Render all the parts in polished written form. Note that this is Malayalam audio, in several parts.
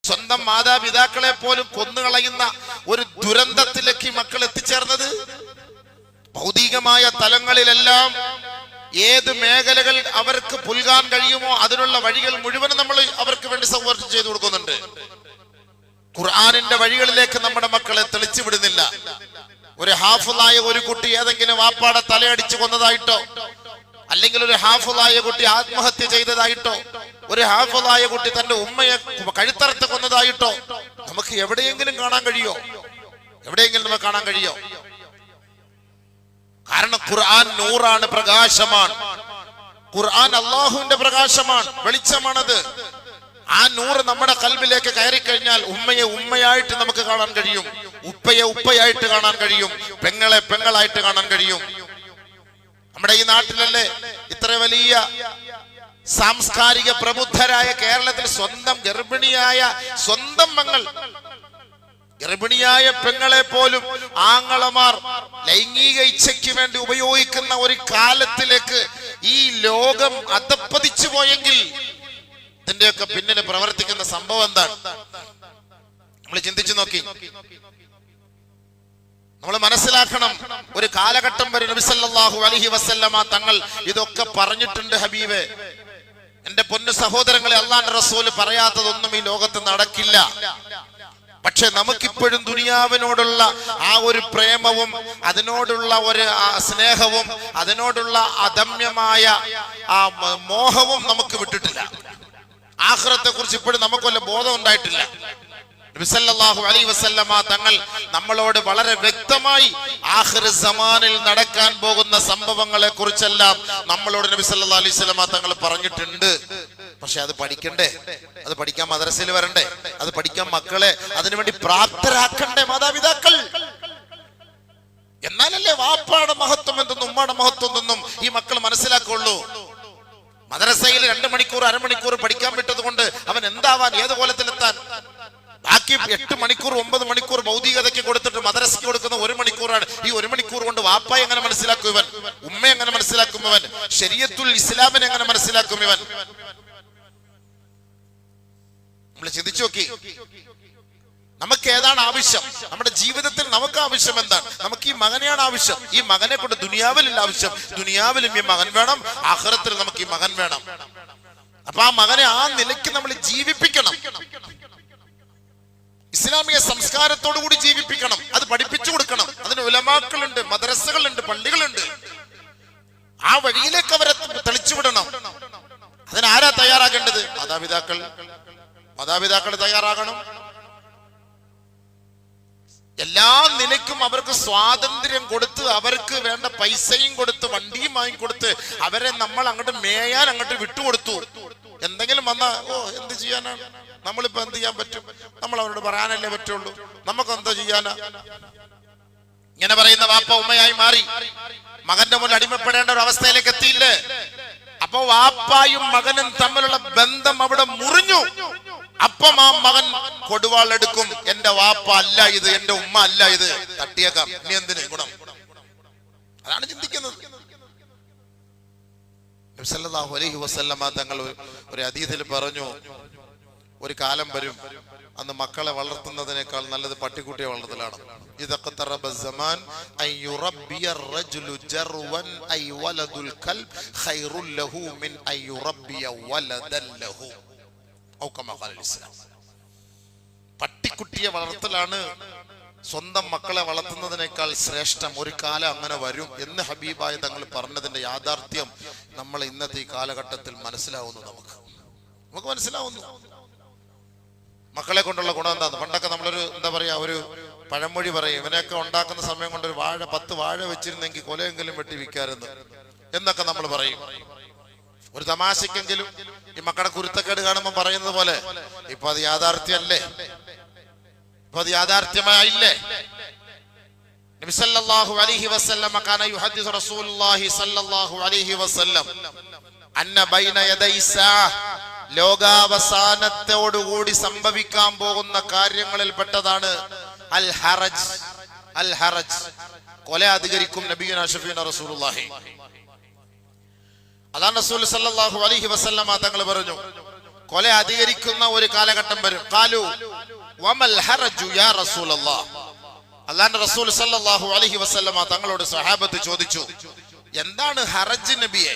സ്വന്തം മാതാപിതാക്കളെ പോലും കൊന്നുകളയുന്ന ഒരു ദുരന്തത്തിലേക്ക് മക്കൾ എത്തിച്ചേർന്നത്? ഭൗതികമായ തലങ്ങളിലെല്ലാം ഏത് മേഖലകൾ അവർക്ക് പുൽകാൻ കഴിയുമോ അതിനുള്ള വഴികൾ മുഴുവൻ നമ്മൾ അവർക്ക് വേണ്ടി സൗകര്യം ചെയ്തു കൊടുക്കുന്നുണ്ട്. ഖുർആനിന്റെ വഴികളിലേക്ക് നമ്മുടെ മക്കളെ തെളിച്ചു വിടുന്നില്ല. ഒരു ഹാഫിളായ ഒരു കുട്ടി ഏതെങ്കിലും വാപ്പാടെ തലയടിച്ചു കൊന്നതായിട്ടോ, അല്ലെങ്കിൽ ഒരു ഹാഫിളായ കുട്ടി ആത്മഹത്യ ചെയ്തതായിട്ടോ, ഒരു ഹാഫിളായ കുട്ടി തന്റെ ഉമ്മയെ കഴുത്തറുത്ത് കൊന്നതായിട്ടോ നമുക്ക് എവിടെയെങ്കിലും കാണാൻ കഴിയോ? എവിടെയെങ്കിലും നമുക്ക് കാണാൻ കഴിയോ? കാരണം ഖുർആൻ നൂറാണ്, പ്രകാശമാണ്. ഖുർആൻ അള്ളാഹുവിന്റെ പ്രകാശമാണ്, വെളിച്ചമാണത്. ആ നൂറ് നമ്മുടെ കൽബിലേക്ക് കയറി കഴിഞ്ഞാൽ ഉമ്മയെ ഉമ്മയായിട്ട് നമുക്ക് കാണാൻ കഴിയും, ഉപ്പയെ ഉപ്പയായിട്ട് കാണാൻ കഴിയും, പെങ്ങളെ പെങ്ങളായിട്ട് കാണാൻ കഴിയും. നമ്മുടെ ഈ നാട്ടിലല്ലേ ഇത്ര വലിയ സാംസ്കാരിക പ്രബുദ്ധരായ കേരളത്തിൽ സ്വന്തം ഗർഭിണിയായ സ്വന്തം മങ്ങൾ, ഗർഭിണിയായ പെങ്ങളെ പോലും ആങ്ങളമാർ ലൈംഗിക ഇച്ഛയ്ക്ക് വേണ്ടി ഉപയോഗിക്കുന്ന ഒരു കാലത്തിലേക്ക് ഈ ലോകം അധപ്പതിച്ചു പോയെങ്കിൽ ഇതിന്റെയൊക്കെ പിന്നിൽ പ്രവർത്തിക്കുന്ന സംഭവം എന്താണ്? നമ്മൾ ചിന്തിച്ചു നോക്കി. നമ്മൾ മനസ്സിലാക്കണം, ഒരു കാലഘട്ടം വരെ നബി സല്ലല്ലാഹു അലൈഹി വസല്ലമ തങ്ങൾ ഇതൊക്കെ പറഞ്ഞിട്ടുണ്ട്. ഹബീബേ, എന്റെ പൊന്നു സഹോദരങ്ങളെ, അല്ലാഹുവിന്റെ റസൂൽ പറയാത്തതൊന്നും ഈ ലോകത്ത് നടക്കില്ല. പക്ഷെ നമുക്കിപ്പോഴും ദുനിയാവിനോടുള്ള ആ ഒരു പ്രേമവും അതിനോടുള്ള ഒരു സ്നേഹവും അതിനോടുള്ള അദമ്യമായ ആ മോഹവും നമുക്ക് വിട്ടിട്ടില്ല. ആഖിറത്തെ കുറിച്ച് ഇപ്പോഴും നമുക്ക് വല്ല ബോധം ഉണ്ടായിട്ടില്ല. നബി സല്ലല്ലാഹു അലൈഹി വസല്ലമ തങ്ങൾ നമ്മളോട് വളരെ വ്യക്തമായി ആഖിർ സമാനിൽ നടക്കാൻ പോകുന്ന സംഭവങ്ങളെ കുറിച്ചെല്ലാം നമ്മളോട് നബി സല്ലല്ലാഹു അലൈഹി വസല്ലമ തങ്ങൾ പറഞ്ഞിട്ടുണ്ട്. പക്ഷെ അത് പഠിക്കണ്ടേ? അത് പഠിക്കാൻ മദ്രസയിൽ വരണ്ടേ? അത് പഠിക്കാൻ മക്കളെ അതിനുവേണ്ടി പ്രാപ്തരാക്കണ്ടേ മാതാപിതാക്കൾ? എന്നാലല്ലേ വാപ്പാടെ മഹത്വം എന്തെന്നും ഉമ്മയുടെ മഹത്വം എന്തെന്നും ഈ മക്കൾ മനസ്സിലാക്കുള്ളൂ. മദ്രസയിൽ 2 മണിക്കൂർ അരമണിക്കൂർ പഠിക്കാൻ വിട്ടത് കൊണ്ട് അവൻ എന്താവാൻ, ഏത് കോലത്തിലെത്താൻ? ബാക്കി 8 മണിക്കൂർ 9 മണിക്കൂർ ഭൗതികതയ്ക്ക് കൊടുത്തിട്ട് മദ്രസയ്ക്ക് കൊടുക്കുന്ന 1 മണിക്കൂറാണ്. ഈ 1 മണിക്കൂർ കൊണ്ട് വാപ്പായെ എങ്ങനെ മനസ്സിലാക്കും ഇവൻ? ഉമ്മയെ എങ്ങനെ മനസ്സിലാക്കും ഇവൻ? ശരീഅത്തുൽ ഇസ്ലാമിനെ എങ്ങനെ മനസ്സിലാക്കും ഇവൻ? നമ്മൾ ചിന്തിച്ചു നോക്കി. നമുക്ക് ഏതാണ് ആവശ്യം? നമ്മുടെ ജീവിതത്തിൽ നമുക്ക് ആവശ്യം എന്താണ്? നമുക്ക് ഈ മകനെയാണ് ആവശ്യം. ഈ മകനെ കൊണ്ട് ദുനിയാവിലുള്ള ആവശ്യം, ദുനിയാവിലും ഈ മകൻ വേണം, ആഖിറത്തിൽ നമുക്ക് ഈ മകൻ വേണം. അപ്പൊ ആ മകനെ ആ നിലയ്ക്ക് നമ്മൾ ജീവിപ്പിക്കണം. ഇസ്ലാമിക സംസ്കാരത്തോടു കൂടി ജീവിപ്പിക്കണം. അത് പഠിപ്പിച്ചു കൊടുക്കണം. അതിന് ഉലമാക്കളുണ്ട്, മദ്രസകളുണ്ട്, പള്ളികളുണ്ട്. ആ വഴിയിലേക്ക് അവരെ തെളിച്ചുവിടണം. അതിനാരാ തയ്യാറാകേണ്ടത്? മാതാപിതാക്കൾ തയ്യാറാകണം. എല്ലാ നിലയ്ക്കും അവർക്ക് സ്വാതന്ത്ര്യം കൊടുത്ത്, അവർക്ക് വേണ്ട പൈസയും കൊടുത്ത്, വണ്ടിയും വാങ്ങിക്കൊടുത്ത് അവരെ നമ്മൾ അങ്ങോട്ട് മേയാൻ അങ്ങോട്ട് വിട്ടുകൊടുത്തു. എന്തെങ്കിലും വന്നാ എന്ത് ചെയ്യാനാണ്? നമ്മളിപ്പോ എന്ത് ചെയ്യാൻ പറ്റും? നമ്മൾ അവരോട് പറയാനല്ലേ പറ്റുള്ളൂ. നമുക്ക് എന്താ ചെയ്യാനാ? ഇങ്ങനെ പറയുന്ന വാപ്പ ഉമ്മയായി മാറി മകന്റെ മുന്നിൽ അടിമപ്പെടേണ്ട ഒരു അവസ്ഥയിലേക്ക് എത്തിയില്ലേ? അപ്പൊ വാപ്പായും മകനും തമ്മിലുള്ള ബന്ധം അവിടെ മുറിഞ്ഞു. അപ്പം ആ മകൻ കൊടുവാൾ എടുക്കും. എന്റെ വാപ്പ അല്ല ഇത്, എന്റെ ഉമ്മ അല്ല ഇത്, തട്ടിയേക്കാം, ഇനി എന്തിന് ഗുണം? അതാണ് ചിന്തിക്കുന്നത്. നബി സല്ലല്ലാഹു അലൈഹി വസല്ലമ തങ്ങൾ ഒരു ഹദീസിൽ പറഞ്ഞു, ഒരു കാലം വരും അന്ന് മക്കളെ വളർത്തുന്നതിനേക്കാൾ നല്ലത് പട്ടിക്കുട്ടിയെ വളർത്തലാണ്. ഇദഖതറബ സമാൻ അൻ യുറബ്ബിയ റജുലു ജർവൻ ഐ വലദുൽ കൽബ് ഖൈറുൽ ലഹു മിൻ അൻ യുറബ്ബിയ വലദൻ ലഹു ഔ കമാ ഖാലൽ ഇസ്ലാം. പട്ടിക്കുട്ടിയെ വളർത്തലാണ് സ്വന്തം മക്കളെ വളർത്തുന്നതിനേക്കാൾ ശ്രേഷ്ഠം. ഒരു കാലം അങ്ങനെ വരും എന്ന് ഹബീബായ തങ്ങൾ പറഞ്ഞതിന്റെ യാഥാർത്ഥ്യം നമ്മൾ ഇന്നത്തെ ഈ കാലഘട്ടത്തിൽ മനസ്സിലാവുന്നു. നമുക്ക് മനസ്സിലാവുന്നു മക്കളെ കൊണ്ടുള്ള ഗുണം എന്താന്ന്. പണ്ടൊക്കെ നമ്മളൊരു എന്താ പറയാ, ഒരു പഴമൊഴി പറയും, ഇവനെയൊക്കെ ഉണ്ടാക്കുന്ന സമയം കൊണ്ട് ഒരു 10 വാഴ വെച്ചിരുന്നെങ്കിൽ കൊലയെങ്കിലും വെട്ടി വിൽക്കാരെന്ന് എന്നൊക്കെ നമ്മൾ പറയും. ഒരു തമാശക്കെങ്കിലും ഈ മക്കളുടെ കുരുത്തക്കേട് കാണുമ്പോൾ പറയുന്നത് പോലെ ഇപ്പൊ അത് യാഥാർത്ഥ്യമല്ലേ? ഇപ്പൊ അത് യാഥാർത്ഥ്യമായില്ലേ? നബി സല്ലല്ലാഹു അലൈഹി വസല്ലം കാന യുഹദ്ദിസു റസൂലുള്ളാഹി സല്ലല്ലാഹു അലൈഹി വസല്ലം അന്ന ബൈന യദൈ സാഅ, ലോകാവസാനത്തോടുകൂടി സംഭവിക്കാൻ പോകുന്ന കാര്യങ്ങളിൽ പെട്ടതാണ് അൽ ഹറജ്. അൽ ഹറജ്, കൊല അധികരിക്കും. നബിയുനാ ശഫീഉനാ റസൂലുള്ളാഹി, അതാണ് റസൂൽ സല്ലല്ലാഹു അലൈഹി വസല്ലമ തങ്ങൾ പറഞ്ഞു, കൊല അധികരിക്കുന്ന ഒരു കാലഘട്ടം വരും. ഖാലു വമൽ ഹറജു യാ റസൂലല്ലാഹ്. അല്ലാഹുവിന്റെ റസൂൽ സല്ലല്ലാഹു അലൈഹി വസല്ലമ തങ്ങളോട് സ്വഹാബത്ത് ചോദിച്ചു, എന്താണ് ഹറജ് നബിയെ?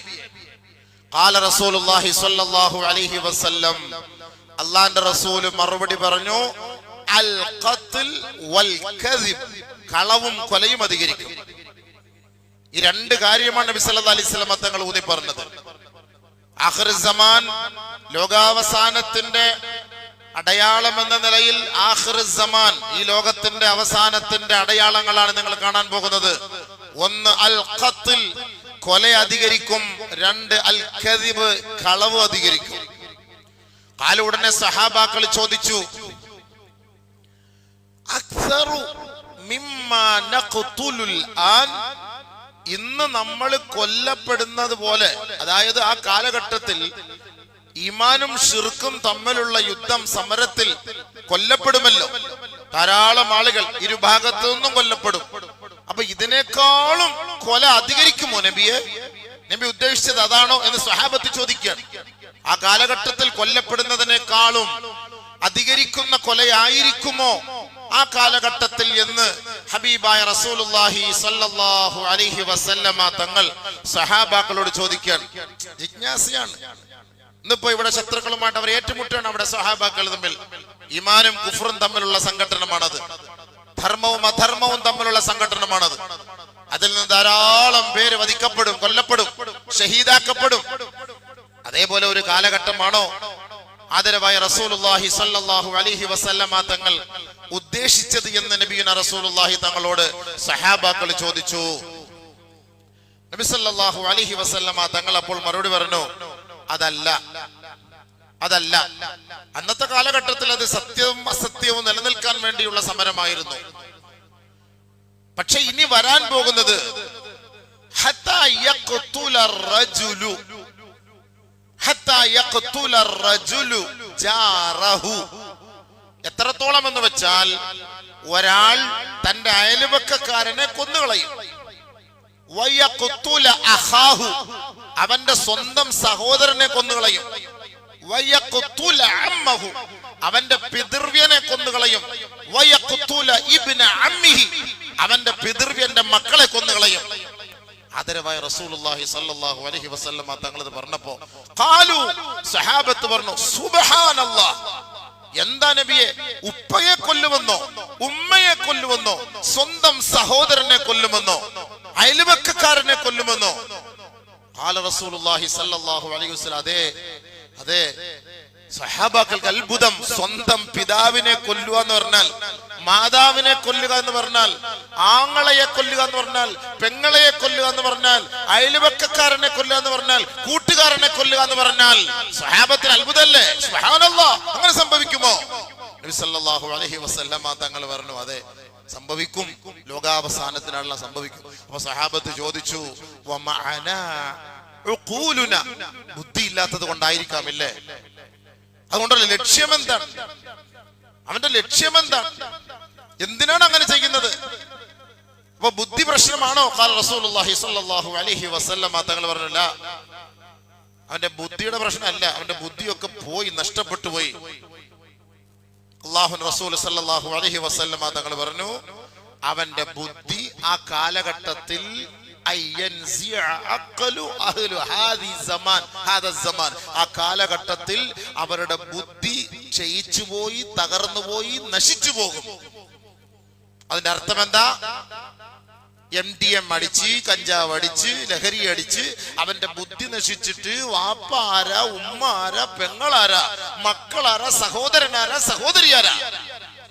ഖാല റസൂലുള്ളാഹി സ്വല്ലല്ലാഹു അലൈഹി വസല്ലം, അല്ലാഹുവിന്റെ റസൂൽ മറുപടി പറഞ്ഞു, അൽ ഖത്ൽ വൽ കദിബ്, കളവും കൊലയും അധികരിക്കും. ഈ രണ്ട് കാര്യമാണ് നബി സല്ലല്ലാഹു അലൈഹി വസല്ലം തങ്ങൾ ഊന്നി പറഞ്ഞത്. ആഖിർ സമാൻ, ലോകാവസാനത്തിന്റെ അടയാളം എന്ന നിലയിൽ ആഖിർ സമാൻ, ഈ ലോകത്തിന്റെ അവസാനത്തിന്റെ അടയാളങ്ങളാണ് നിങ്ങൾ കാണാൻ പോകുന്നത്. ഒന്ന് അൽ ഖത്ൽ, കൊല അധികരിക്കും. രണ്ട് അൽ കദിബ്, കളവ് അധികരിക്കും. കാല ഉടനെ സഹാബാക്കൾ ചോദിച്ചു, അക്സറു മിമ്മാ നഖ്തുലുൽ ആൻ, ഇന്ന് നമ്മൾ കൊല്ലപ്പെടുന്നത് പോലെ, അതായത് ആ കാലഘട്ടത്തിൽ ഈമാനും ഷിർക്കും തമ്മിലുള്ള യുദ്ധം, സമരത്തിൽ കൊല്ലപ്പെടുമല്ലോ ധാരാളം ആളുകൾ, ഇരുഭാഗത്തു നിന്നും കൊല്ലപ്പെടും. അപ്പൊ ഇതിനേക്കാളും കൊല അധികരിക്കുമോ നബിയെ? നബി ഉദ്ദേശിച്ചത് അതാണോ എന്ന് സ്വഹാബത്ത് ചോദിക്കുകയാണ്. ആ കാലഘട്ടത്തിൽ കൊല്ലപ്പെടുന്നതിനേക്കാളും അധികരിക്കുന്ന കൊലയായിരിക്കുമോ ആ കാലഘട്ടത്തിൽ എന്ന് ഹബീബായ റസൂലുള്ളാഹി സ്വല്ലല്ലാഹു അലൈഹി വസല്ലമ തങ്ങൾ സഹാബാക്കളോട് ചോദിക്കുകയാണ്. ജിജ്ഞാസയാണ്. ഇന്നിപ്പോ ഇവിടെ ശത്രുക്കളുമായിട്ട് അവർ ഏറ്റുമുട്ടാണ്. അവിടെ സഹാബാക്കൾ തമ്മിൽ ഈമാനും കുഫറും തമ്മിലുള്ള സംഘടനമാണത്. ധർമ്മവും അധർമ്മവും തമ്മിലുള്ള സംഘടനമാണത്. അതിൽ നിന്ന് ധാരാളം പേര് വധിക്കപ്പെടും, കൊല്ലപ്പെടും, ഷഹീദാക്കപ്പെടും. അതേപോലെ ഒരു കാലഘട്ടമാണോ ആദരവായ റസൂലുള്ളാഹി സ്വല്ലല്ലാഹു അലൈഹി വസല്ലമ തങ്ങൾ ഉദ്ദേശിച്ചത് എന്ന് നബിയുന റസൂലുള്ളാഹി തങ്ങളോട് സഹാബാക്കൾ ചോദിച്ചു. നബി സല്ലല്ലാഹു അലൈഹി വസല്ലമ തങ്ങൾ അപ്പോൾ മറുപടി പറഞ്ഞു, അതല്ല, അതല്ല. അന്നത്തെ കാലഘട്ടത്തിൽ അത് സത്യവും അസത്യവും നിലനിൽക്കാൻ വേണ്ടിയുള്ള സമരമായിരുന്നു. പക്ഷെ ഇനി വരാൻ പോകുന്നത് ഹത്താ യഖ്തുല റജുലു, ഹത്താ യഖ്തുല റജുലു ജാറഹു. എത്രത്തോളം എന്ന് വെച്ചാൽ ഒരാൾ തന്റെ അയൽവക്കക്കാരനെ കൊന്നുകളയും. വയഖ്തുല അഖാഹു, അവന്റെ സ്വന്തം സഹോദരനെ കൊന്നുകളയും. വയഖ്തുല അമ്മഹു, അവന്റെ പിതൃവ്യനെ കൊന്നുകളയും. വയഖ്തുല ഇബ്ന അമ്മിഹി, അവന്റെ പിതൃവ്യന്റെ മക്കളെ കൊന്നുകളയും. ആദരവായ റസൂലുള്ളാഹി സ്വല്ലല്ലാഹു അലൈഹി വസല്ലമ തങ്ങൾ ഇത് പറഞ്ഞപ്പോ ഖാലു, സഹാബത്ത് പറഞ്ഞു, സുബ്ഹാനല്ലാഹ്, എന്താ നബിയെ, ഉപ്പയെ കൊല്ലുമെന്നോ ഉമ്മയെ കൊല്ലുമെന്നോ സ്വന്തം സഹോദരനെ കൊല്ലുമെന്നോ അയൽവക്കക്കാരനെ കൊല്ലുമെന്നോ? ഖാല റസൂലുള്ളാഹി സ്വല്ലല്ലാഹു അലൈഹി വസല്ലം, അതെ അതെ. സഹാബാക്കൾക്ക് അത്ഭുതം. സ്വന്തം പിതാവിനെ കൊല്ലുക എന്ന് പറഞ്ഞാൽ, മാതാവിനെ കൊല്ലുക എന്ന് പറഞ്ഞാൽ, ആങ്ങളയെ കൊല്ലുക എന്ന് പറഞ്ഞാൽ, പെങ്ങളെ കൊല്ലുക എന്ന് പറഞ്ഞാൽ, അയൽവക്കക്കാരനെ കൊല്ലുക എന്ന് പറഞ്ഞാൽ, കൂട്ടുകാരനെ കൊല്ലുക എന്ന് പറഞ്ഞാൽ സഹാബത്തിന് അത്ഭുതമല്ലേ? സുബ്ഹാനല്ലാഹ്, അങ്ങനെ സംഭവിക്കുമോ? നബി സല്ലല്ലാഹു അലൈഹി വസല്ലമ തങ്ങൾ പറഞ്ഞു, അതെ സംഭവിക്കും, ലോകാവസാനത്തിനാണല്ലോ സംഭവിക്കും. അപ്പൊ സഹാബത്ത് ചോദിച്ചു, വമഅനാ ഉഖൂലുന, ബുദ്ധി ഇല്ലാത്തത് കൊണ്ടായിരിക്കാമില്ലേ? അതുകൊണ്ടല്ലേ ലക്ഷ്യം എന്താണ്? അവന്റെ ലക്ഷ്യം എന്താണ്? എന്തിനാണ് അങ്ങനെ ചെയ്യുന്നത്? അപ്പൊ ബുദ്ധി പ്രശ്നമാണോ? ഖാല റസൂലുള്ളാഹി സ്വല്ലല്ലാഹു അലൈഹി വസല്ലമ തങ്ങൾ പറഞ്ഞില്ല, അവന്റെ ബുദ്ധിയുടെ പ്രശ്നമല്ല, അവന്റെ ബുദ്ധിയൊക്കെ പോയി, നഷ്ടപ്പെട്ടു പോയി. അല്ലാഹു റസൂൽ സല്ലല്ലാഹു അലൈഹി വസല്ലമ തങ്ങൾ പറഞ്ഞു, അവന്റെ ബുദ്ധി ആ കാലഘട്ടത്തിൽ ആ കാലഘട്ടത്തിൽ അവരുടെ ബുദ്ധി ക്ഷയിച്ചുപോയി, തകർന്നുപോയി, നശിച്ചു പോകും. അതിന്റെ അർത്ഥം എന്താ? MDM അടിച്ച്, കഞ്ചാവ് അടിച്ച്, ലഹരി അടിച്ച് അവന്റെ ബുദ്ധി നശിച്ചിട്ട് വാപ്പ ആരാ, ഉമ്മ ആരാ, പെങ്ങളാരാ, മക്കളാരാ, സഹോദരനാരാ, സഹോദരിയാരാ,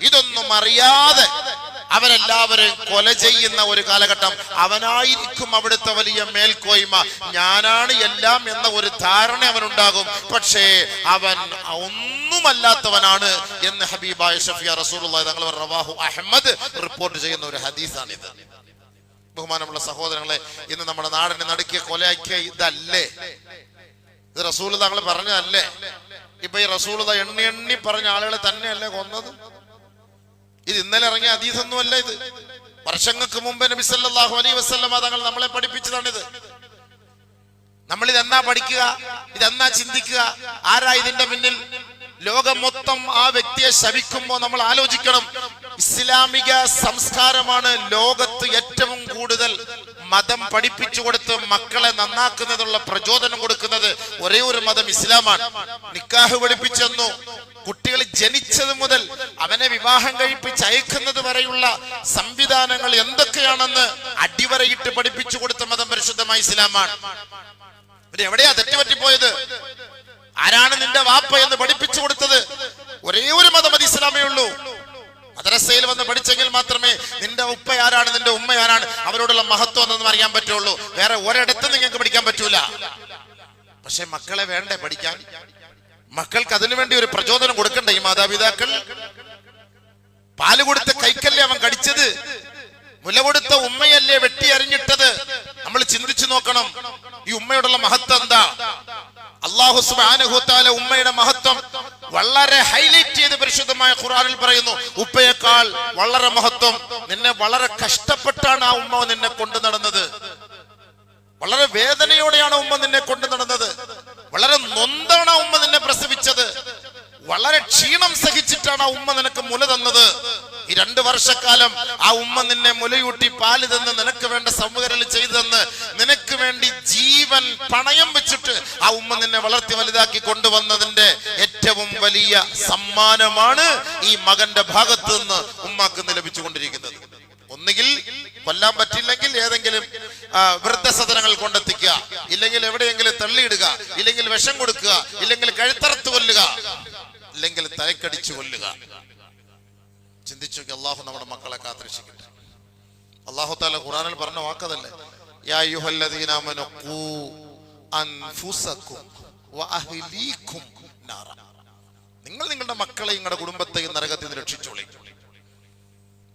ഇതൊന്നും അറിയാതെ അവരെല്ലാവരും കൊല ചെയ്യുന്ന ഒരു കാലഘട്ടം. അവനായിരിക്കും അവിടുത്തെ വലിയ മേൽക്കോയ്മ, ഞാനാണ് എല്ലാം എന്ന ഒരു ധാരണ അവനുണ്ടാകും. പക്ഷേ അവൻ ഒന്നുമല്ലാത്തവനാണ് എന്ന് ഹബീബായ ഷഫിയ റസൂലുള്ളാഹി തങ്ങൾ റവാഹു അഹ്മദ് റിപ്പോർട്ട് ചെയ്യുന്ന ഒരു ഹദീസാണിത്. ബഹുമാനമുള്ള സഹോദരങ്ങളെ, ഇന്ന് നമ്മുടെ നാടിനെ നടുക്കിയ കൊലയാക്കിയ ഇതല്ലേ? ഇത് റസൂൽ തങ്ങൾ പറഞ്ഞതല്ലേ? ഇപ്പൊ ഈ റസൂൽ എണ്ണി എണ്ണി പറഞ്ഞ ആളുകളെ തന്നെയല്ലേ കൊന്നത്? ഇത് ഇന്നലെ ഇറങ്ങിയ ഹദീസൊന്നുമല്ല. ഇത് വർഷങ്ങൾക്ക് മുമ്പ് നബി സല്ലല്ലാഹു അലൈഹി വസല്ലമ തങ്ങൾ നമ്മളെ പഠിപ്പിച്ചതാണിത്. നമ്മൾ ഇതെന്നാ പഠിക്കുക, ഇതെന്നാ ചിന്തിക്കുക? ആരാ ഇതിന്റെ പിന്നിൽ? ലോകം മൊത്തം ആ വ്യക്തിയെ ശപിക്കുമ്പോൾ നമ്മൾ ആലോചിക്കണം, ഇസ്ലാമിക സംസ്കാരമാണ് ലോകത്ത് ഏറ്റവും കൂടുതൽ മതം പഠിപ്പിച്ചു കൊടുത്ത് മക്കളെ നന്നാക്കുന്നതിനുള്ള പ്രചോദനം കൊടുക്കുന്നത്. ഒരേ ഒരു മതം ഇസ്ലാമാണ്. നിക്കാഹ് പഠിപ്പിച്ചെന്നു, കുട്ടികൾ ജനിച്ചത് മുതൽ അവനെ വിവാഹം കഴിപ്പിച്ച് അയക്കുന്നത് വരെയുള്ള സംവിധാനങ്ങൾ എന്തൊക്കെയാണെന്ന് അടിവരയിട്ട് പഠിപ്പിച്ചു കൊടുത്ത മതം പരിശുദ്ധമായ ഇസ്ലാമാണ്. പിന്നെ എവിടെയാ തെറ്റുപറ്റിപ്പോയത്? ആരാണ് നിന്റെ വാപ്പ എന്ന് പഠിപ്പിച്ചു കൊടുത്തത്? ഒരേ ഒരു മതം അത് ഇസ്ലാമേ ഉള്ളൂ. മദ്രസയിൽ വന്ന് പഠിച്ചെങ്കിൽ മാത്രമേ നിന്റെ ഉപ്പ ആരാണ്, നിന്റെ ഉമ്മ ആരാണ്, അവരോടുള്ള മഹത്വം എന്നൊന്നും അറിയാൻ പറ്റുള്ളൂ. വേറെ ഒരിടത്തും നിങ്ങൾക്ക് പഠിക്കാൻ പറ്റൂല. പക്ഷെ മക്കളെ വേണ്ടേ പഠിക്കാൻ? മക്കൾക്ക് അതിനുവേണ്ടി ഒരു പ്രചോദനം കൊടുക്കണ്ടേ? ഈ മാതാപിതാക്കൾ പാല് കൊടുത്ത കൈക്കല്ലേ അവൻ കടിച്ചത്? മുല കൊടുത്ത ഉമ്മയല്ലേ വെട്ടി അരിഞ്ഞിട്ടത്? നമ്മൾ ചിന്തിച്ചു നോക്കണം, ഈ ഉമ്മയോടുള്ള മഹത്വം എന്താ? അല്ലാഹു സുബ്ഹാനഹു വ തആല ഉമ്മയുടെ മഹത്വം വളരെ ഹൈലൈറ്റ് ചെയ്ത് പരിശുദ്ധമായ ഖുർആനിൽ പറയുന്നു. ഉപ്പയേക്കാൾ വളരെ മഹത്വം. നിന്നെ വളരെ കഷ്ടപ്പെട്ടാണ് ആ ഉമ്മ നിന്നെ കൊണ്ടു നടന്നത്. വളരെ വേദനയോടെയാണ് ഉമ്മ നിന്നെ കൊണ്ടു നടന്നത്. വളരെ നൊന്താണ് ആ ഉമ്മ നിന്നെ പ്രസവിച്ചത്. വളരെ ക്ഷീണം സഹിച്ചിട്ടാണ് ആ ഉമ്മ നിനക്ക് മുല തന്നത്. ഈ 2 വർഷക്കാലം ആ ഉമ്മ നിന്നെ മുലയൂട്ടി പാല് തന്ന് നിനക്ക് വേണ്ട സൗകര്യങ്ങൾ ചെയ്തു തന്ന് നിനക്ക് വേണ്ടി ജീവൻ പണയം വെച്ചിട്ട് ആ ഉമ്മ നിന്നെ വളർത്തി വലുതാക്കി കൊണ്ടുവന്നതിന്റെ ഏറ്റവും വലിയ സമ്മാനമാണ് ഈ മകന്റെ ഭാഗത്ത് നിന്ന് ഉമ്മാക്ക് ലഭിച്ചുകൊണ്ടിരിക്കുന്നത്. ഒന്നുകിൽ കൊല്ലാൻ പറ്റില്ലെങ്കിൽ ഏതെങ്കിലും വൃദ്ധസദനങ്ങൾ കൊണ്ടെത്തിക്കുക, ഇല്ലെങ്കിൽ എവിടെയെങ്കിലും തള്ളിയിടുക, ഇല്ലെങ്കിൽ വിഷം കൊടുക്കുക, ഇല്ലെങ്കിൽ കഴുത്തറുത്ത് കൊല്ലുക, ഇല്ലെങ്കിൽ തലക്കടിച്ചു കൊല്ലുക. ചിന്തിച്ചു നോക്കി. അള്ളാഹു നമ്മുടെ മക്കളെ കാത്തിരക്ഷിക്കട്ടെ. അള്ളാഹു തആല ഖുർആനിൽ പറഞ്ഞ വാക്കതല്ലേ, യാ അയ്യുഹല്ലദീന ആമനൂ ഖൂ അൻഫുസകും വഅഹ്ലീകും നാറ. നിങ്ങൾ നിങ്ങളുടെ മക്കളെയും നിങ്ങളുടെ കുടുംബത്തെയും നരകത്തിൽ നിന്ന് രക്ഷിച്ചോളി.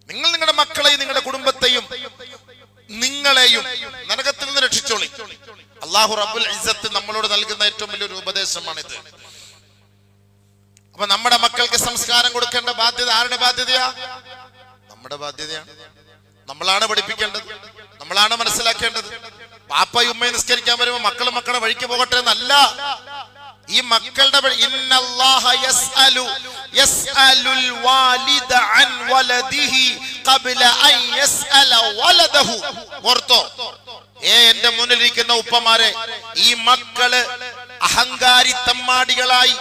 നിങ്ങൾ നിങ്ങളുടെ മക്കളെയും നിങ്ങളുടെ കുടുംബത്തെയും നിങ്ങളെയും നരകത്തിൽ നിന്ന് രക്ഷിച്ചോളി. അല്ലാഹു റബ്ബുൽ ഇസ്സത്ത് നമ്മളോട് നൽകുന്ന ഏറ്റവും വലിയൊരു ഉപദേശമാണിത്. അപ്പൊ നമ്മുടെ മക്കൾക്ക് സംസ്കാരം കൊടുക്കേണ്ട ബാധ്യത ആരുടെ ബാധ്യതയാ? നമ്മുടെ ബാധ്യതയാണ്. നമ്മളാണ് പഠിപ്പിക്കേണ്ടത്, നമ്മളാണ് മനസ്സിലാക്കേണ്ടത്. പാപ്പയും ഉമ്മയും നിസ്കരിക്കാൻ വരുമ്പോ മക്കളെ വഴിക്ക് പോകട്ടെ എന്നല്ല. ഈ മക്കളുടെ ഇന്നല്ലാഹ യസ്അലുൽ വാലിദ അൻ വലദിഹി ഖബ്ല അൻ യസ്അല വലദഹു. ഓർത്തോ, എന്റെ മുന്നിലിരിക്കുന്ന ഉപ്പമാരെ, ഈ മക്കള് അഹങ്കാരി തമ്മാടികളായി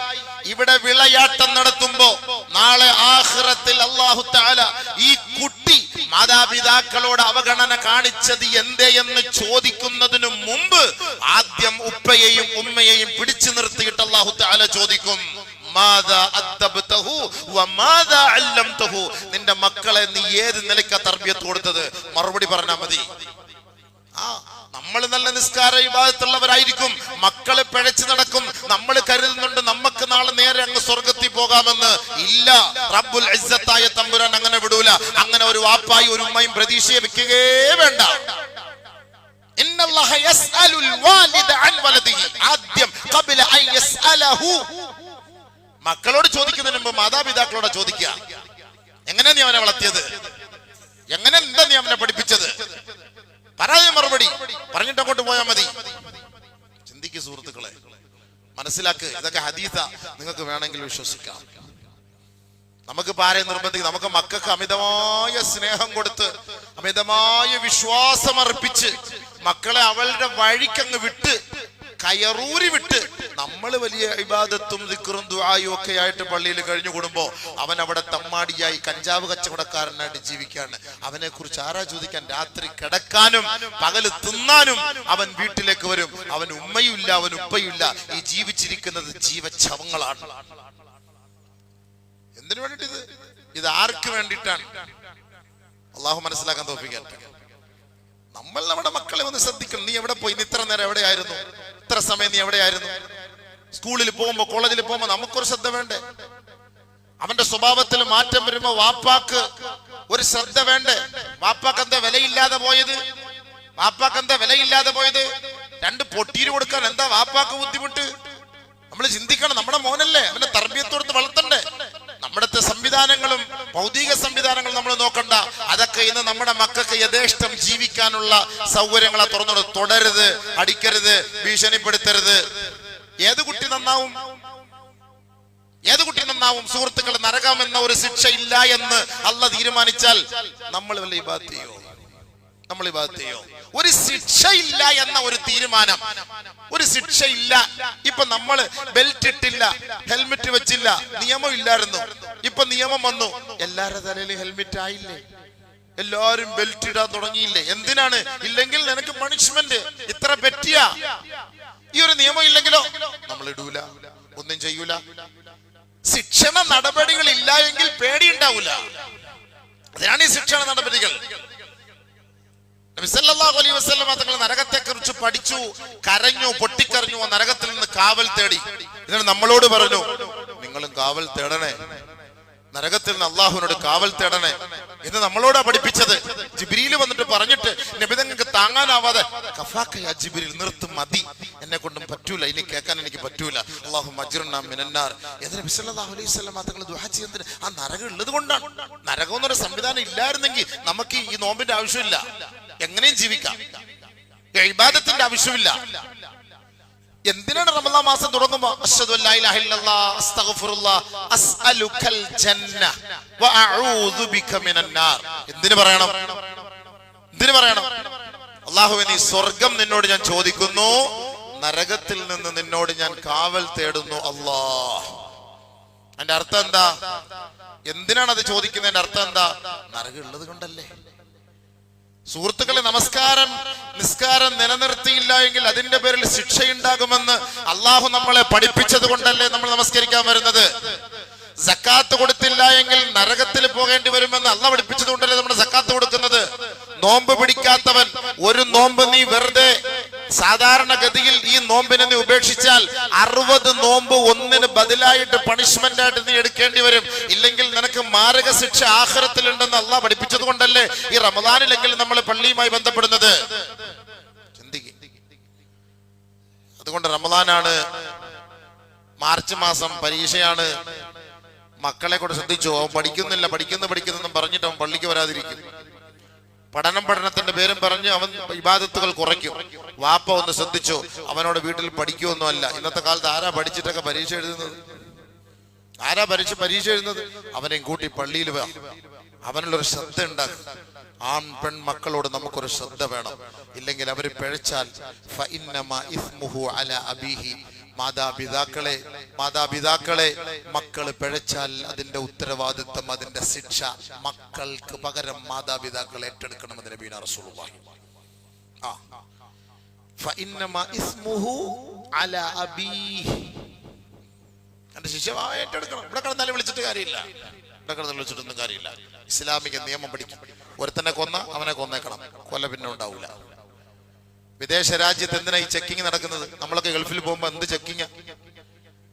ഇവിടെ വിളയാട്ടം നടത്തുമ്പോ നാളെ ആഖിറത്തിൽ അല്ലാഹു തആല ഈ കുട്ടി മാതാപിതാക്കളോട് അവഗണന കാണിച്ചത് എന്തേ എന്ന് ചോദിക്കുന്നതിനു മുമ്പ് ആദ്യം ഉപ്പയെയും ഉമ്മയെയും പിടിച്ചു നിർത്തിയിട്ട് അല്ലാഹു തആല ചോദിക്കും, നിന്റെ മക്കളെ നീ ഏത് നിലയ്ക്കാ തർബിയത്ത് കൊടുത്തത്? മറുപടി പറഞ്ഞാൽ മതി. നമ്മൾ നല്ല നിസ്കാര ഇബാദത്തുള്ളവരായിരിക്കും, മക്കള് പിഴച്ചു നടക്കും, നമ്മൾ കരുതുന്നുണ്ട് നമുക്ക് നാളെ നേരെ അങ്ങ് സ്വർഗത്തിൽ പോകാമെന്ന്. ഇല്ല, റബ്ബുൽ ഇസ്സത്തായ തമ്പുരാൻ അങ്ങനെ വിടൂല. അങ്ങനെ ഒരു വാപ്പായും ഒരു ഉമ്മയും പ്രതീക്ഷയെ വെക്കുകേ വേണ്ട. ഇന്നല്ലാഹ യസ്അലുൽ വാലിദ അൻ വലദിഹി, ആദ്യം ഖബ്ല അൻ യസ്അലഹു. മക്കളോട് ചോദിക്കുന്നതിന് മുമ്പ് മാതാപിതാക്കളോട് ചോദിക്കുക, എങ്ങനെ നീ അവനെ വളർത്തിയത്? എങ്ങനെ എന്താ നീ അവനെ പഠിപ്പിച്ചത്? പറയാ മറുപടി പറഞ്ഞിട്ട് അങ്ങോട്ട് പോയാൽ മതി. ചിന്തിക്ക് സുഹൃത്തുക്കളെ, മനസ്സിലാക്ക്. ഇതൊക്കെ ഹദീസാ, നിങ്ങൾക്ക് വേണമെങ്കിൽ വിശ്വസിക്കാം. നമുക്ക് ആരെയും നിർബന്ധിക്കും. നമുക്ക് മക്കൾക്ക് അമിതമായ സ്നേഹം കൊടുത്ത് അമിതമായ വിശ്വാസം അർപ്പിച്ച് മക്കളെ അവളുടെ വഴിക്കങ്ങ് വിട്ട് കയറൂരി വിട്ട് നമ്മൾ വലിയ ഇബാദത്തും ദിക്റും ദുആയും ഒക്കെ ആയിട്ട് പള്ളിയിൽ കഴിഞ്ഞു കൂടുമ്പോ അവൻ അവിടെ തമ്മാടിയായി കഞ്ചാവ് കച്ചവടക്കാരനായിട്ട് ജീവിക്കാണ്. അവനെ കുറിച്ച് ആരാ ചോദിക്കാൻ? രാത്രി കിടക്കാനും പകല് തിന്നാനും അവൻ വീട്ടിലേക്ക് വരും. അവൻ ഉമ്മയുമില്ല, അവൻ ഉപ്പയുമില്ല. ഈ ജീവിച്ചിരിക്കുന്നത് ജീവച്ഛവങ്ങളാണ്. എന്തിനു വേണ്ടിട്ട്? ഇത് ആർക്ക് വേണ്ടിയിട്ടാണ്? അള്ളാഹു മനസ്സിലാക്കാൻ തോന്നിക്കാൻ. നമ്മൾ നമ്മുടെ മക്കളെ ഒന്ന് ശ്രദ്ധിക്കണം. നീ എവിടെ പോയി? ഇത്ര നേരം എവിടെയായിരുന്നു? ഇത്ര സമയം നീ എവിടെയായിരുന്നു? സ്കൂളിൽ പോകുമ്പോ കോളേജിൽ പോകുമ്പോ നമുക്കൊരു ശ്രദ്ധ വേണ്ടേ? അവന്റെ സ്വഭാവത്തിൽ മാറ്റം വരുമ്പോ വാപ്പാക്ക് ഒരു ശ്രദ്ധ വേണ്ടേ? വാപ്പാക്ക് എന്താ വിലയില്ലാതെ പോയത്? വാപ്പാക്ക് എന്താ വിലയില്ലാതെ പോയത്? 2 പൊട്ടീര് കൊടുക്കാൻ എന്താ വാപ്പാക്ക് ബുദ്ധിമുട്ട്? നമ്മൾ ചിന്തിക്കണം. നമ്മുടെ മോനല്ലേ, അവന്റെ തർബിയത്തോടുത്ത് വളർത്തണ്ടേ? നമ്മുടെ സംവിധാനങ്ങളും ഭൗതിക സംവിധാനങ്ങളും നമ്മൾ നോക്കണ്ട. അതൊക്കെ ഇന്ന് നമ്മുടെ മക്കൾക്ക് യഥേഷ്ടം ജീവിക്കാനുള്ള സൗകര്യങ്ങളെ തുറന്നു. തുടരുത്, അടിക്കരുത്, ഭീഷണിപ്പെടുത്തരുത്. ഏത് കുട്ടി നന്നാവും? ഏത് കുട്ടി നന്നാവും? സുഹൃത്തുക്കൾ, നരകം എന്ന ഒരു ശിക്ഷ ഇല്ല എന്ന് അള്ളാഹ് തീരുമാനിച്ചാൽ നമ്മൾ വല്ല ഇബാദത്ത് ചെയ്യോ? നമ്മൾ ഇബാദത്ത് ചെയ്യോ? ഒരു ശിക്ഷയില്ല എന്ന ഒരു തീരുമാനം, ഒരു ശിക്ഷയില്ല. ഇപ്പൊ നമ്മള് ബെൽറ്റ് ഇട്ടില്ല, ഹെൽമെറ്റ് വെച്ചില്ല, നിയമം ഇല്ലായിരുന്നു. ഇപ്പൊ നിയമം വന്നു, എല്ലാരുടെ തലയിലും ഹെൽമെറ്റ് ആയില്ലേ? എല്ലാരും ബെൽറ്റ് ഇടാൻ തുടങ്ങിയില്ലേ? എന്തിനാണ്? ഇല്ലെങ്കിൽ നിനക്ക് പണിഷ്മെന്റ് ഇത്ര പറ്റിയ. ഈ ഒരു നിയമം ഇല്ലെങ്കിലോ നമ്മൾ ഇടൂല, ഒന്നും ചെയ്യൂല. ശിക്ഷണ നടപടികൾ ഇല്ല എങ്കിൽ പേടിയുണ്ടാവൂല. അതിനാണ് ഈ ശിക്ഷണ നടപടികൾ. നബി സല്ലല്ലാഹു അലൈഹി വസല്ലം തങ്ങൾ നരകത്തെ കുറിച്ച് പഠിച്ചു, കരഞ്ഞു, പൊട്ടിക്കരഞ്ഞു, നരകത്തിൽ നിന്ന് കാവൽ തേടി. എന്നിട്ട് നമ്മളോട് പറഞ്ഞു, നിങ്ങളും കാവൽ തേടണേ, നരകത്തിൽ നിന്ന് അള്ളാഹുവിനോട് കാവൽ തേടണേ എന്ന് നമ്മളോടാ പഠിപ്പിച്ചത്. ജിബ്രീൽ വന്നിട്ട് പറഞ്ഞിട്ട് നബി തങ്ങൾക്ക് താങ്ങാനാവാതെ, കഫാക്കയാ ജിബ്രീൽ, നിർത്തും, മതി, എന്നെ കൊണ്ടും പറ്റൂല, ഇനി കേൾക്കാൻ എനിക്ക് പറ്റൂല, അല്ലാഹുമ്മ അജ്റിനാ മിനന്നാർ എന്ന് നബി സല്ലല്ലാഹു അലൈഹി വസല്ലം തങ്ങൾ ദുആ ചെയ്യുന്നത് ആ നരകം ഉള്ളത് കൊണ്ടാണ്. നരകം എന്നൊരു സംവിധാനം ഇല്ലായിരുന്നെങ്കിൽ നമുക്ക് ഈ നോമ്പിന്റെ ആവശ്യമില്ല, എങ്ങനെയും ജീവിക്കാം, ഇബാദത്തിന്റെ ആവശ്യമില്ല. എന്തിനാണ് റമദാൻ മാസം തുടങ്ങുമ്പോ അശ്ഹദു അല്ലാ ഇലാഹ ഇല്ലല്ലാഹ് അസ്തഗ്ഫിറുല്ലാഹ് അസ്അലുകൽ ജന്ന വഅഊദു ബിക മിനന്നാർ? എന്തിനു പറയണം? എന്തിനു പറയണം? അല്ലാഹുവേ, നീ സ്വർഗം നിന്നോട് ഞാൻ ചോദിക്കുന്നു, നരകത്തിൽ നിന്ന് നിന്നോട് ഞാൻ കാവൽ തേടുന്നു അല്ലാഹ്. അതിന്റെ അർത്ഥം എന്താ? എന്തിനാണ് അത് ചോദിക്കുന്നതിന്റെ അർത്ഥം എന്താ? നരകം ഉള്ളത് കൊണ്ടല്ലേ. സുഹൃത്തുക്കളെ, നിസ്കാരം നിലനിർത്തിയില്ല എങ്കിൽ അതിന്റെ പേരിൽ ശിക്ഷയുണ്ടാകുമെന്ന് അള്ളാഹു നമ്മളെ പഠിപ്പിച്ചത് കൊണ്ടല്ലേ നമ്മൾ നമസ്കരിക്കാൻ വരുന്നത്. സക്കാത്ത് കൊടുത്തില്ല എങ്കിൽ നരകത്തിൽ പോകേണ്ടി വരുമെന്ന് അള്ളാഹ് പഠിപ്പിച്ചത് കൊണ്ടല്ലേ നമ്മൾ സക്കാത്ത് കൊടുക്കുന്നത്. നോമ്പ് പിടിക്കാത്തവൻ ഒരു നോമ്പ് നീ വെറുതെ സാധാരണഗതിയിൽ ഈ നോമ്പിനെ നീ ഉപേക്ഷിച്ചാൽ 60 നോമ്പ് ഒന്നിന് ബദലായിട്ട് പണിഷ്മെന്റ് ആയിട്ട് നീ എടുക്കേണ്ടി വരും. ഇല്ലെങ്കിൽ നിനക്ക് മാരക ശിക്ഷ ആഖിറത്തിലുണ്ടെന്ന് അള്ളാഹ് പഠിപ്പിച്ചത് കൊണ്ടല്ലേ ഈ റമദാനിലെങ്കിലും നമ്മൾ പള്ളിയുമായി ബന്ധപ്പെടുന്നത്. ചിന്തിക്കുക. അതുകൊണ്ട് റമദാനാണ്, മാർച്ച് മാസം പരീക്ഷയാണ്. മക്കളെ കൂടെ ശ്രദ്ധിച്ചു, അവൻ പഠിക്കുന്നെന്നും പറഞ്ഞിട്ട് അവൻ പള്ളിക്ക് വരാതിരിക്കും. പഠനത്തിന്റെ പേരും പറഞ്ഞ് അവൻ ഇബാദത്തുകൾ കുറയ്ക്കും. വാപ്പ ഒന്ന് ശ്രദ്ധിച്ചു, അവനോട് വീട്ടിൽ പഠിക്കുമൊന്നും അല്ല. ഇന്നത്തെ കാലത്ത് ആരാ പഠിച്ചിട്ടൊക്കെ പരീക്ഷ എഴുതുന്നത്? ആരാ പരീക്ഷ എഴുതുന്നത്? അവനെയും കൂട്ടി പള്ളിയിൽ വാ, അവനുള്ളൊരു ശ്രദ്ധ ഉണ്ടാകും. ആൺ പെൺ മക്കളോട് നമുക്കൊരു ശ്രദ്ധ വേണം. ഇല്ലെങ്കിൽ അവർ പിഴച്ചാൽ ഫഇന്നമാ ഇസ്മുഹു അലാ അബീഹി, മാതാപിതാക്കളെ മക്കള് പിഴച്ചാൽ അതിന്റെ ഉത്തരവാദിത്വം, അതിന്റെ ശിക്ഷ മക്കൾക്ക് പകരം മാതാപിതാക്കൾ ഏറ്റെടുക്കണമെന്ന് നബിയുനാ റസൂലുള്ളാഹി. ഫഇന്നമാ ഇസ്മുഹു അലാ അബീഹി, എന്റെ ശിക്ഷ ഏറ്റെടുക്കണം. ഇവിടെ കിടന്നാലും വിളിച്ചിട്ട് കാര്യമില്ല, വിളിച്ചിട്ടൊന്നും കാര്യമില്ല. ഇസ്ലാമിക നിയമം പഠിക്കും. ഒരുത്തനെ കൊന്ന അവനെ കൊന്നേക്കണം, കൊല പിന്നെ ഉണ്ടാവൂല. വിദേശ രാജ്യത്ത് എന്തിനാ ഈ ചെക്കിങ് നടക്കുന്നത്? നമ്മളൊക്കെ ഗൾഫിൽ പോകുമ്പോ എന്ത് ചെക്കിങ്?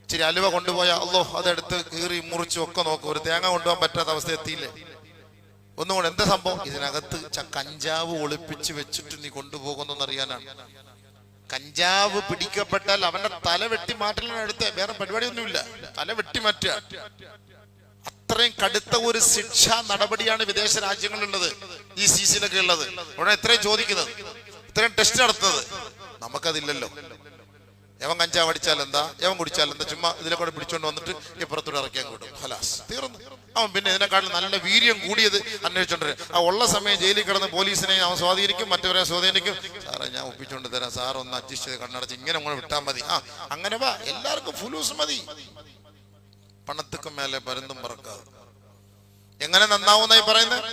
ഇച്ചിരി അലുവ കൊണ്ടുപോയാൽ അല്ലോ അതെടുത്ത് കീറി മുറിച്ചും ഒക്കെ നോക്കും. ഒരു തേങ്ങ കൊണ്ടുപോകാൻ പറ്റാത്ത അവസ്ഥ എത്തിയില്ലേ? ഒന്നുകൂടെ എന്താ സംഭവം? ഇതിനകത്ത് കഞ്ചാവ് ഒളിപ്പിച്ച് വെച്ചിട്ട് നീ കൊണ്ടുപോകുന്നറിയാനാണ്. കഞ്ചാവ് പിടിക്കപ്പെട്ടാൽ അവന്റെ തല വെട്ടി മാറ്റലാണ് അടുത്ത്, വേറെ പരിപാടിയൊന്നുമില്ല, തല വെട്ടി മാറ്റുക. അത്രയും കടുത്ത ഒരു ശിക്ഷാ നടപടിയാണ് വിദേശ രാജ്യങ്ങളിലുള്ളത്, ഈ സീസണിലൊക്കെ ഉള്ളത്. അവിടെ എത്രയും ചോദിക്കുന്നത്, ഇത്രയും ടെസ്റ്റ് നടത്തുന്നത്. നമുക്കതില്ലല്ലോ. എവൻ കഞ്ചാവ് അടിച്ചാൽ എന്താ, എവൻ കുടിച്ചാൽ എന്താ, ചുമ്മാ ഇതിലെ കൂടെ പിടിച്ചോണ്ട് വന്നിട്ട് ഇപ്പുറത്തോട് ഇറക്കിയാൻ കൂടും, ഹലാസ്, തീർന്നു. അവൻ പിന്നെ ഇതിനെക്കാളും നല്ല വീര്യം കൂടിയത് അന്വേഷിച്ചോണ്ടിരും. ആ ഉള്ള സമയം ജയിലിൽ കിടന്ന് പോലീസിനെ അവൻ സ്വാധീനിക്കും, മറ്റവരെ സ്വാധീനിക്കും. സാറേ ഞാൻ ഒപ്പിച്ചോണ്ട് തരാം, സാർ ഒന്ന് അഡ്ജസ്റ്റ് ചെയ്ത് കണ്ണടച്ച് ഇങ്ങനെ അങ്ങോട്ട് വിട്ടാൽ മതി. അങ്ങനെ വാ, എല്ലാവർക്കും ഫുലൂസ് മതി, പണത്തിക്ക് മേലെ പരുന്തും പറക്കാതെ. എങ്ങനെ നന്നാവുന്നായി പറയുന്നത്?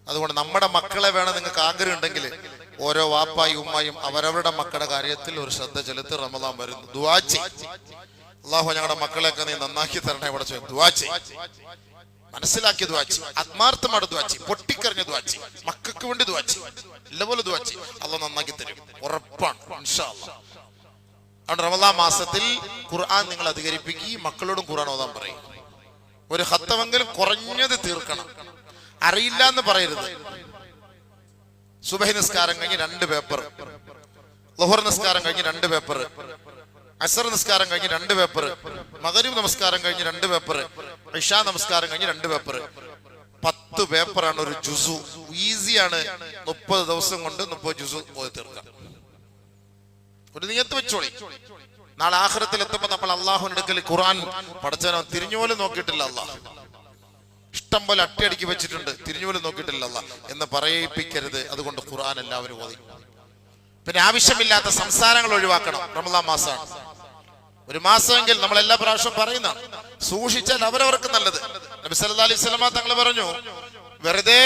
അതുകൊണ്ട് നമ്മുടെ മക്കളെ വേണം നിങ്ങൾക്ക് ആഗ്രഹം ഉണ്ടെങ്കിൽ ഓരോ വാപ്പായും ഉമ്മായും അവരവരുടെ മക്കളുടെ കാര്യത്തിൽ ഒരു ശ്രദ്ധ ചെലുത്തി റമദാൻ വരുന്നു ദുആ ചെയ്യ്. അല്ലാഹു ഞങ്ങളുടെ മക്കളെയൊക്കെ നീ നന്നാക്കി തരണേ. ഇവിടെ ദുആ ചെയ്യ്, മനസ്സിലാക്കി ദുആ ചെയ്യ്, ആത്മാർത്ഥമായിട്ട് ദുആ ചെയ്യ്, പൊട്ടിക്കറിഞ്ഞ് ദുആ ചെയ്യ്, മക്കൾക്ക് വേണ്ടി ദുആ ചെയ്യ്, എല്ലാപോലെ ദുആ ചെയ്യ്. അല്ലാഹു നന്നാക്കി തരും, ഉറപ്പാണ്, ഇൻഷാ അല്ലാഹ്. അതുകൊണ്ട് റമദാൻ മാസത്തിൽ ഖുർആൻ നിങ്ങൾ അധികരിപ്പിക്കുകയും മക്കളോടും ഖുർആൻ ഓതാൻ പറയും. ഒരു ഖത്തമെങ്കിലും കുറഞ്ഞത് തീർക്കണം. അറിയില്ല എന്ന് പറയരുത്. സുബഹി നിസ്കാരം കഴിഞ്ഞ് 2 പേപ്പർ, ളുഹർ നിസ്കാരം കഴിഞ്ഞ് 2 പേപ്പർ, അസർ നിസ്കാരം കഴിഞ്ഞ് 2 പേപ്പർ, മഗ്രിബ് നമസ്കാരം കഴിഞ്ഞ് 2 പേപ്പർ, ഇശാ നമസ്കാരം കഴിഞ്ഞ് 2 പേപ്പർ. 10 പേപ്പറാണ് ഒരു ജുസു. ഈസിയാണ്, 30 ദിവസം കൊണ്ട് 30 ജുസു ഓതി തീർക്കാം. ഒരു നിയത്ത് വെച്ചോളി. നാളെ ആഖിറത്തിൽ എത്തുമ്പോൾ നമ്മൾ അള്ളാഹുവിന്റെ അടുക്കൽ ഖുർആൻ പഠിച്ചവനോ തിരിഞ്ഞുപോലും നോക്കിയിട്ടില്ല അള്ളാഹ്, ഇഷ്ടം പോലെ അട്ടിയടിക്ക് വെച്ചിട്ടുണ്ട്, തിരിഞ്ഞുപോലും നോക്കിയിട്ടില്ല അള്ളാഹ് എന്ന് പറയിപ്പിക്കരുത്. അതുകൊണ്ട് ഖുർആൻ എല്ലാവരും ഓതി. പിന്നെ ആവശ്യമില്ലാത്ത സംസാരങ്ങൾ ഒഴിവാക്കണം. റമദാൻ മാസമാണ്, ഒരു മാസമെങ്കിൽ നമ്മൾ എല്ലാ പ്രാവശ്യവും പറയുന്ന സൂക്ഷിച്ചാൽ അവരവർക്ക് നല്ലത്. നബി സല്ലല്ലാഹു അലൈഹി വസല്ലമ തങ്ങൾ പറഞ്ഞു, വെറുതെ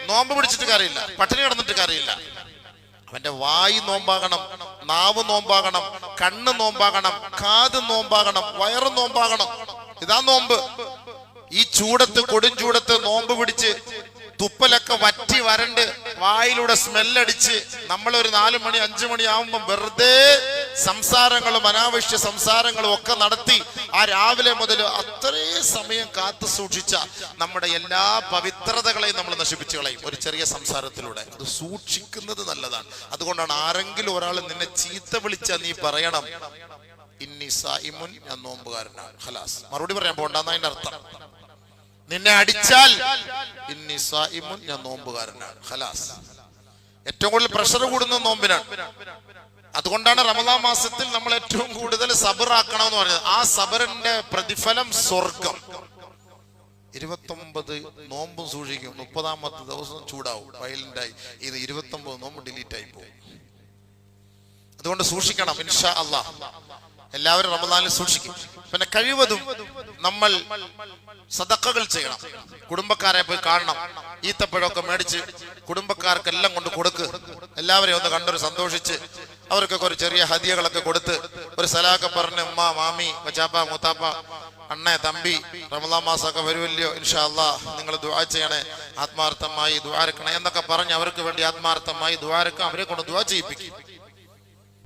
നോമ്പ് പിടിച്ചിട്ട് കാര്യമില്ല, പട്ടിണി കിടന്നിട്ട് കാര്യമില്ല. അവന്റെ വായി നോമ്പാകണം, നാവ് നോമ്പാകണം, കണ്ണ് നോമ്പാകണം, കാത് നോമ്പാകണം, വയറ് നോമ്പാകണം. ഇതാ നോമ്പ്. ഈ ചൂടത്ത്, കൊടും ചൂടത്ത് നോമ്പ് പിടിച്ച് തുപ്പലൊക്കെ വറ്റി വരണ്ട് വായിലൂടെ സ്മെല്ലടിച്ച് നമ്മളൊരു 4 മണി 5 മണി ആവുമ്പം വെറുതെ സംസാരങ്ങളും അനാവശ്യ സംസാരങ്ങളും ഒക്കെ നടത്തി ആ രാവിലെ മുതൽ അത്രയും സമയം കാത്തു സൂക്ഷിച്ച നമ്മുടെ എല്ലാ പവിത്രതകളെയും നമ്മൾ നശിപ്പിച്ചു കളയും ഒരു ചെറിയ സംസാരത്തിലൂടെ. അത് സൂക്ഷിക്കുന്നത് നല്ലതാണ്. അതുകൊണ്ടാണ് ആരെങ്കിലും ഒരാൾ നിന്നെ ചീത്ത വിളിച്ചാൽ നീ പറയണം, ഇന്നി സായിമുൻ, ഞാൻ നോമ്പുകാരനാണ്. ഖലാസ്, മറുപടി പറയാൻ പോകണ്ടെന്ന് അതിന്റെ അർത്ഥം. നിന്നെ അടിച്ചാൽ ഇന്നി സായിമുൻ, ഞാൻ നോമ്പുകാരനാണ്. ഖലാസ്. ഏറ്റവും കൂടുതൽ പ്രഷർ കൂടുന്നത് നോമ്പിനാണ്. അതുകൊണ്ടാണ് റമദാൻ മാസത്തിൽ നമ്മൾ ഏറ്റവും കൂടുതൽ സബറാക്കണം എന്ന് പറയുന്നത്. ആ സബറിന്റെ പ്രതിഫലം സ്വർഗം. 29 നോമ്പും സൂക്ഷിക്കും, 30ാമത്തെ ദിവസം ചൂടാവും, വയലന്റായി. ഇത് 29 നോമ്പ് ഡിലീറ്റ് ആയി പോകും. അതുകൊണ്ട് സൂക്ഷിക്കണം. ഇൻഷാ അല്ലാഹ് എല്ലാവരും റമദാനിൽ സൂക്ഷിക്കും. പിന്നെ കഴിവതും നമ്മൾ സദഖകൾ ചെയ്യണം. കുടുംബക്കാരെ പോയി കാണണം. ഈത്തപ്പഴമൊക്കെ മേടിച്ച് കുടുംബക്കാർക്കെല്ലാം കൊണ്ട് കൊടുക്ക്. എല്ലാവരെയും ഒന്ന് കണ്ടൊരു സന്തോഷിച്ച് അവർക്കൊക്കെ ഒരു ചെറിയ ഹദിയകളൊക്കെ കൊടുത്ത് ഒരു സലാമൊക്കെ പറഞ്ഞ്, ഉമ്മ, മാമി, മച്ചാപ്പ, മൂത്താപ്പ, അണ്ണേ, തമ്പി, റമദാൻ മാസമൊക്കെ വരുമല്ലോ, ഇൻഷാ അല്ലാഹ് നിങ്ങൾ ദുആ ചെയ്യണേ, ആത്മാർത്ഥമായി ദുആ എടുക്കണേ എന്നൊക്കെ പറഞ്ഞ് അവർക്ക് വേണ്ടി ആത്മാർത്ഥമായി ദുആ എടുക്കുക. അവരെ കൊണ്ട് ദുആ ചെയ്യിപ്പിക്കും.